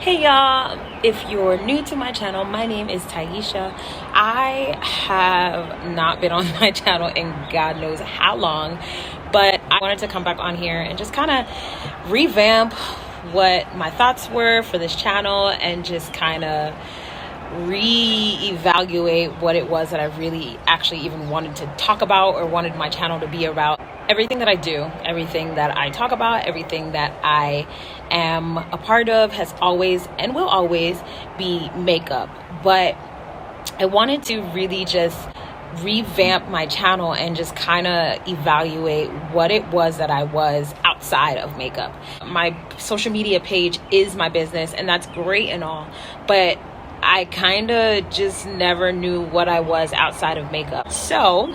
Hey y'all, if you're new to my channel, my name is Taisha. I have not been on my channel in God knows how long, but I wanted to come back on here and just kind of revamp what my thoughts were for this channel and just kind of reevaluate what it was that I really actually even wanted to talk about or wanted my channel to be about. Everything that I do, everything that I talk about, everything that I am a part of has always and will always be makeup. But I wanted to really just revamp my channel and just kind of evaluate what it was that I was outside of makeup. My social media page is my business, and that's great and all, but I kind of just never knew what I was outside of makeup. So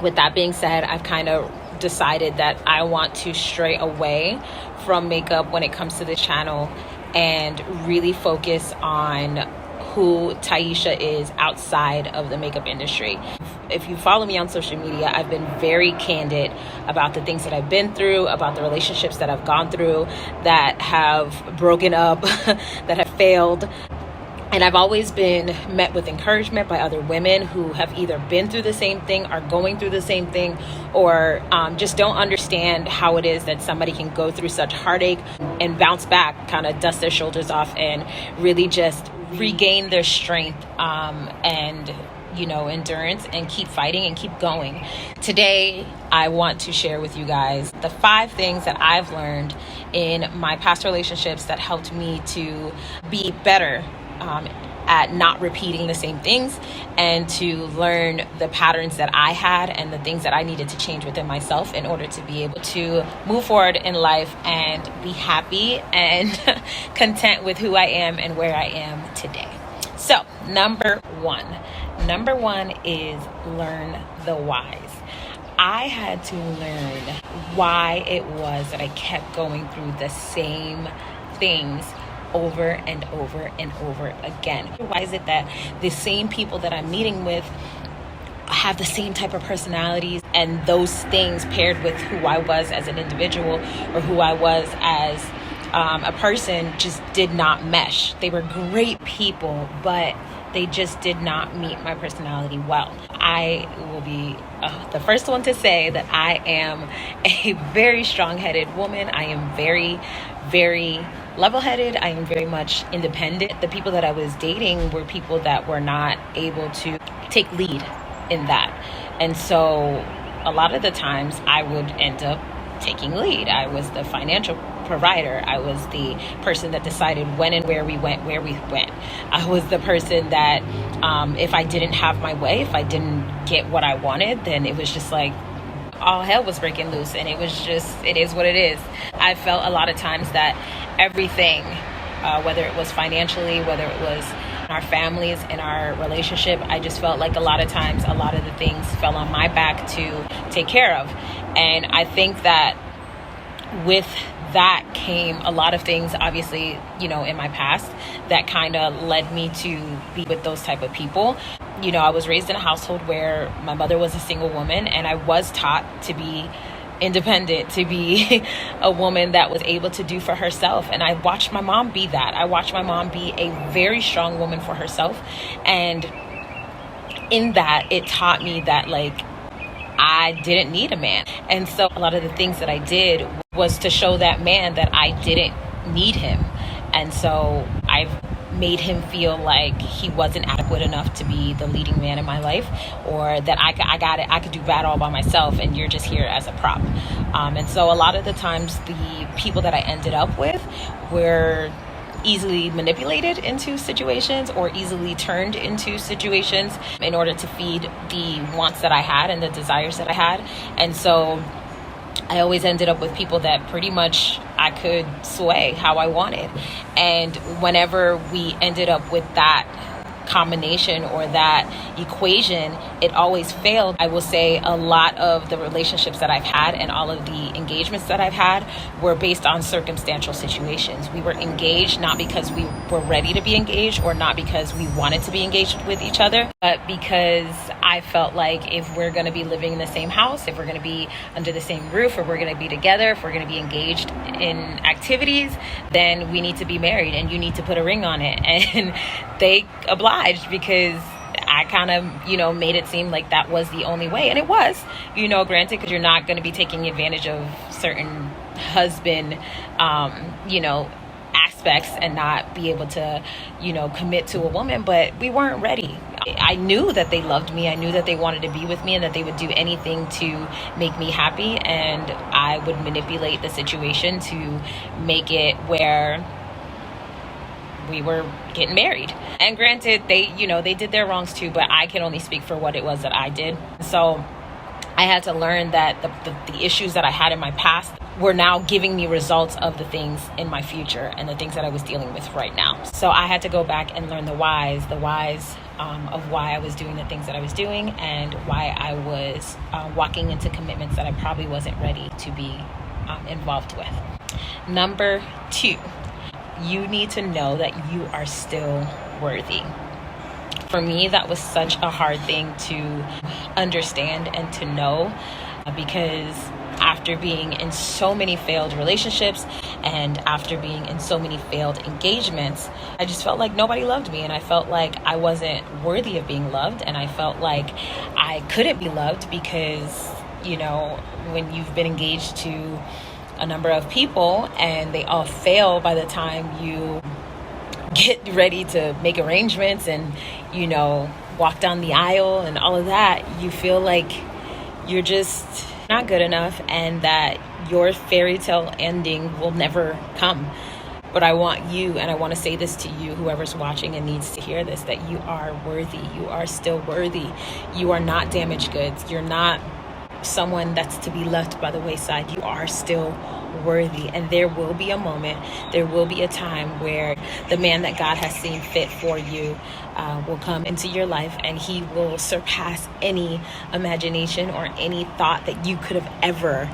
with that being said, I've kind of decided that I want to stray away from makeup when it comes to the channel and really focus on who Taisha is outside of the makeup industry. If you follow me on social media, I've been very candid about the things that I've been through, about the relationships that I've gone through, that have broken up, that have failed. And I've always been met with encouragement by other women who have either been through the same thing, are going through the same thing, or just don't understand how it is that somebody can go through such heartache and bounce back, kind of dust their shoulders off and really just regain their strength and endurance and keep fighting and keep going. Today, I want to share with you guys the 5 things that I've learned in my past relationships that helped me to be better at not repeating the same things and to learn the patterns that I had and the things that I needed to change within myself in order to be able to move forward in life and be happy and content with who I am and where I am today. So number one is learn the whys. I had to learn why it was that I kept going through the same things over and over and over again. Why is it that the same people that I'm meeting with have the same type of personalities, and those things paired with who I was as an individual or who I was as a person just did not mesh? They were great people, but they just did not meet my personality well. I will be the first one to say that I am a very strong-headed woman. I am very, very level-headed. I am very much independent. The people that I was dating were people that were not able to take lead in that. And so a lot of the times I would end up taking lead. I was the financial provider. I was the person that decided when and where we went. I was the person that if I didn't have my way, if I didn't get what I wanted, then it was just like all hell was breaking loose, and it is what it is. I felt a lot of times that everything, whether it was financially, whether it was in our families, in our relationship, I just felt like a lot of times a lot of the things fell on my back to take care of. And I think that with that came a lot of things, obviously, in my past that kind of led me to be with those type of people. I was raised in a household where my mother was a single woman, and I was taught to be independent, to be a woman that was able to do for herself. And I watched my mom be that. I watched my mom be a very strong woman for herself. And in that, it taught me that I didn't need a man. And so a lot of the things that I did was to show that man that I didn't need him. And so I've made him feel like he wasn't adequate enough to be the leading man in my life, or that I got it, I could do bad all by myself and you're just here as a prop. And so a lot of the times the people that I ended up with were easily manipulated into situations or easily turned into situations in order to feed the wants that I had and the desires that I had. And so I always ended up with people that pretty much I could sway how I wanted. And whenever we ended up with that combination or that equation, it always failed. I will say a lot of the relationships that I've had and all of the engagements that I've had were based on circumstantial situations. We were engaged not because we were ready to be engaged or not because we wanted to be engaged with each other, but because I felt like if we're going to be living in the same house, if we're going to be under the same roof, if we're going to be together, if we're going to be engaged in activities, then we need to be married and you need to put a ring on it. And they obliged because I kind of, made it seem like that was the only way. And it was, granted, because you're not going to be taking advantage of certain husband, aspects and not be able to, commit to a woman. But we weren't ready. I knew that they loved me. I knew that they wanted to be with me and that they would do anything to make me happy. And I would manipulate the situation to make it where we were getting married. And granted, they did their wrongs too, but I can only speak for what it was that I did. So I had to learn that the issues that I had in my past were now giving me results of the things in my future and the things that I was dealing with right now. So I had to go back and learn the whys of why I was doing the things that I was doing and why I was walking into commitments that I probably wasn't ready to be involved with. Number 2, you need to know that you are still worthy. For me, that was such a hard thing to understand and to know because after being in so many failed relationships and after being in so many failed engagements, I just felt like nobody loved me and I felt like I wasn't worthy of being loved and I felt like I couldn't be loved because, when you've been engaged to a number of people and they all fail by the time you get ready to make arrangements and, walk down the aisle and all of that, you feel like you're just not good enough and that your fairy tale ending will never come. But I want you, and I want to say this to you, whoever's watching and needs to hear this, that you are worthy. You are still worthy. You are not damaged goods. You're not someone that's to be left by the wayside. You are still worthy, and there will be a moment, there will be a time where the man that God has seen fit for you will come into your life and he will surpass any imagination or any thought that you could have ever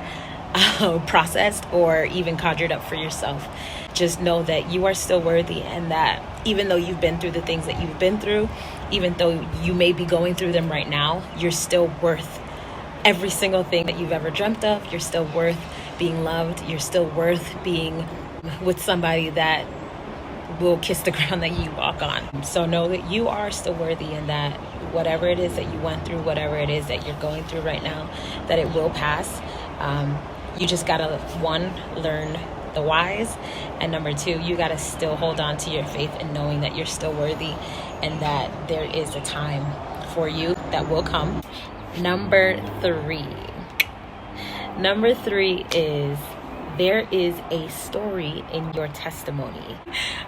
processed or even conjured up for yourself. Just know that you are still worthy and that even though you've been through the things that you've been through, even though you may be going through them right now, you're still worth every single thing that you've ever dreamt of. You're still worth being loved. You're still worth being with somebody that will kiss the ground that you walk on. So know that you are still worthy and that whatever it is that you went through, whatever it is that you're going through right now, that it will pass. You just gotta, 1, learn the whys, and number 2, you gotta still hold on to your faith and knowing that you're still worthy and that there is a time for you that will come. Number 3 is there is a story in your testimony.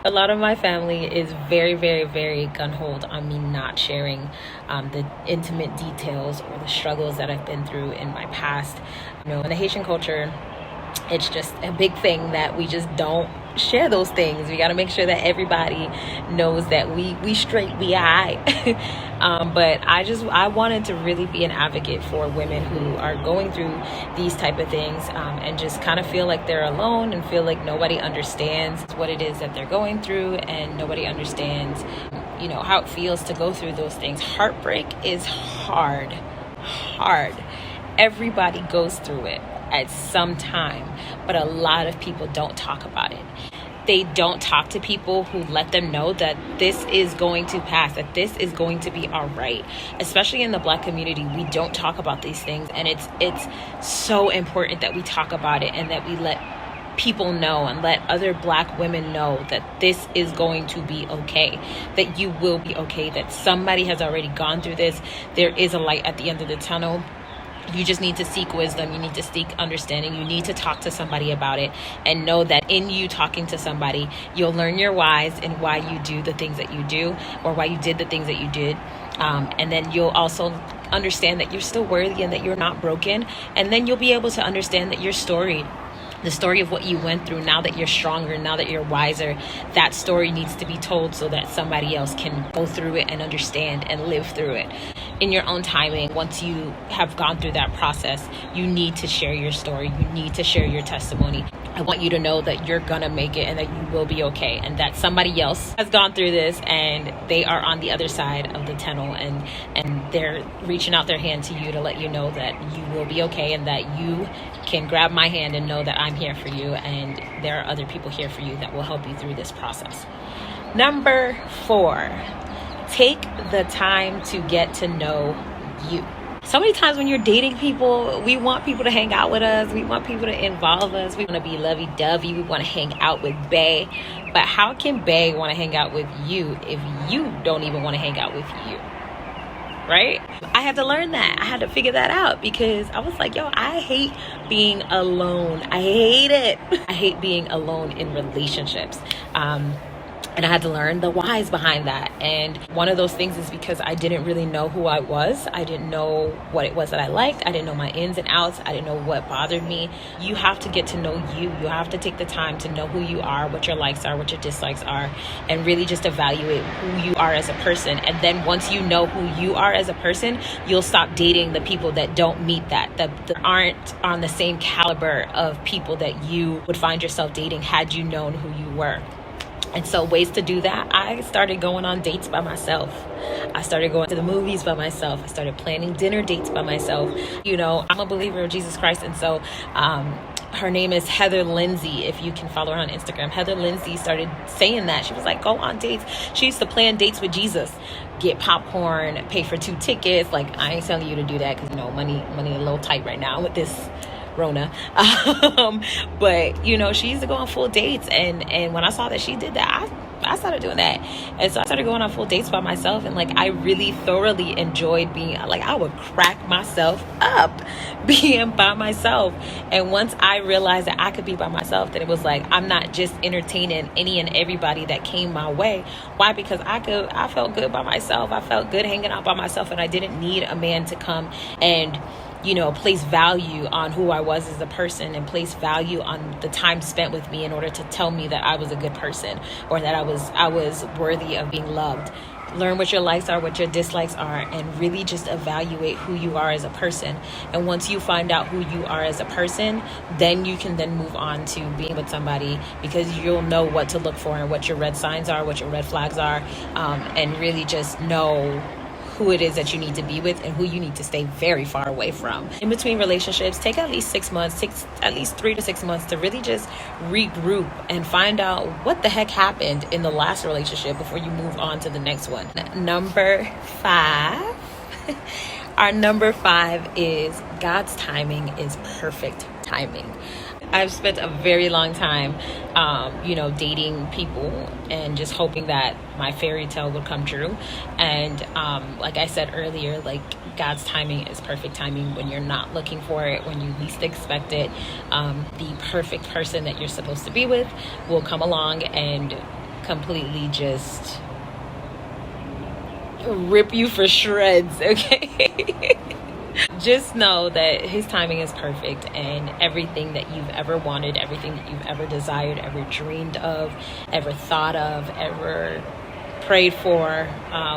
A lot of my family is very, very, very gun-ho on me not sharing the intimate details or the struggles that I've been through in my past. In the Haitian culture, it's just a big thing that we just don't share those things. We got to make sure that everybody knows that we straight, we aight. But I wanted to really be an advocate for women who are going through these type of things and just kind of feel like they're alone and feel like nobody understands what it is that they're going through and nobody understands, how it feels to go through those things. Heartbreak is hard. Everybody goes through it at some time, but a lot of people don't talk about it. They don't talk to people who let them know that this is going to pass, that this is going to be all right. Especially in the Black community, we don't talk about these things, and it's so important that we talk about it and that we let people know and let other Black women know that this is going to be okay, that you will be okay, that somebody has already gone through this. There is a light at the end of the tunnel. You just need to seek wisdom. You need to seek understanding. You need to talk to somebody about it and know that in you talking to somebody, you'll learn your whys and why you do the things that you do or why you did the things that you did. And then you'll also understand that you're still worthy and that you're not broken. And then you'll be able to understand that you're storied. The story of what you went through, now that you're stronger, now that you're wiser, that story needs to be told so that somebody else can go through it and understand and live through it in your own timing. Once you have gone through that process, you need to share your story. You need to share your testimony. I want you to know that you're gonna make it and that you will be okay, and that somebody else has gone through this and they are on the other side of the tunnel, and they're reaching out their hand to you to let you know that you will be okay, and that you can grab my hand and know that I'm here for you, and there are other people here for you that will help you through this process. Number 4, take the time to get to know you. So many times when you're dating people, we want people to hang out with us. We want people to involve us. We want to be lovey-dovey. We want to hang out with bae. But how can bae want to hang out with you if you don't even want to hang out with you? Right? I had to learn that. I had to figure that out, because I was like, yo, I hate being alone. I hate it. I hate being alone in relationships. And I had to learn the whys behind that. And one of those things is because I didn't really know who I was. I didn't know what it was that I liked. I didn't know my ins and outs. I didn't know what bothered me. You have to get to know you. You have to take the time to know who you are, what your likes are, what your dislikes are, and really just evaluate who you are as a person. And then once you know who you are as a person, you'll stop dating the people that don't meet that aren't on the same caliber of people that you would find yourself dating had you known who you were. And so ways to do that, I started going on dates by myself. I started going to the movies by myself. I started planning dinner dates by myself. You know, I'm a believer of Jesus Christ. And so her name is Heather Lindsay. If you can follow her on Instagram, Heather Lindsay started saying that. She was like, go on dates. She used to plan dates with Jesus. Get popcorn, pay for 2 tickets. Like, I ain't telling you to do that because, you know, money a little tight right now with this Rona. But you know, she used to go on full dates, and when I saw that she did that, I started doing that. And so I started going on full dates by myself, and like I really thoroughly enjoyed being like, I would crack myself up being by myself. And once I realized that I could be by myself, then it was like, I'm not just entertaining any and everybody that came my way. Why? Because I felt good by myself. I felt good hanging out by myself, and I didn't need a man to come and, you know, place value on who I was as a person, and place value on the time spent with me in order to tell me that I was a good person, or that I was worthy of being loved. Learn what your likes are, what your dislikes are, and really just evaluate who you are as a person. And once you find out who you are as a person, then you can then move on to being with somebody, because you'll know what to look for and what your red signs are, what your red flags are, and really just know who it is that you need to be with and who you need to stay very far away from. In between relationships, take at least 6 months, take at least 3 to 6 months to really just regroup and find out what the heck happened in the last relationship before you move on to the next one. Number 5. Our number 5 is God's timing is perfect timing. I've spent a very long time, dating people and just hoping that my fairy tale would come true. And like I said earlier, like God's timing is perfect timing when you're not looking for it, when you least expect it. The perfect person that you're supposed to be with will come along and completely just rip you for shreds, okay? Just know that his timing is perfect, and everything that you've ever wanted, everything that you've ever desired, ever dreamed of, ever thought of, ever prayed for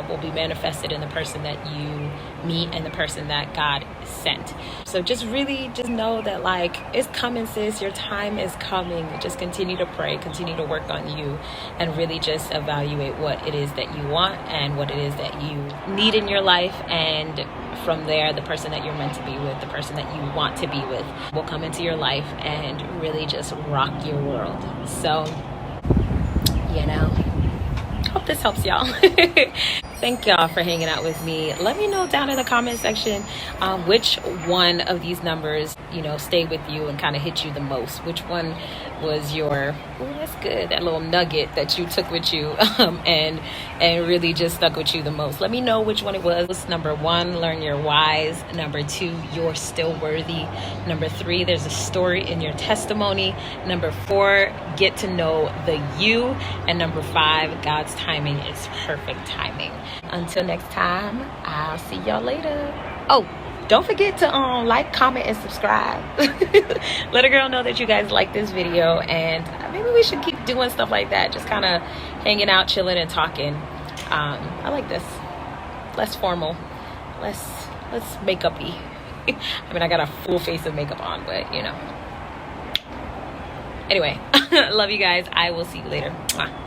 will be manifested in the person that you meet and the person that God sent. So just really just know that, like, it's coming, sis. Your time is coming. Just continue to pray, continue to work on you, and really just evaluate what it is that you want and what it is that you need in your life. And from there, the person that you're meant to be with, the person that you want to be with, will come into your life and really just rock your world. So, hope this helps y'all. Thank y'all for hanging out with me. Let me know down in the comment section which one of these numbers, stayed with you and kind of hit you the most. Which one was your, that's good, that little nugget that you took with you and really just stuck with you the most. Let me know which one it was. Number 1, learn your whys. Number 2, you're still worthy. Number 3, there's a story in your testimony. Number 4, get to know the you. And number 5, God's timing is perfect timing. Until next time, I'll see y'all later. Oh, don't forget to like, comment, and subscribe. Let a girl know that you guys like this video, and maybe we should keep doing stuff like that, just kind of hanging out, chilling, and talking. I like this. Less formal, less makeup-y. I mean, I got a full face of makeup on, but you know. Anyway, love you guys. I will see you later. Mwah.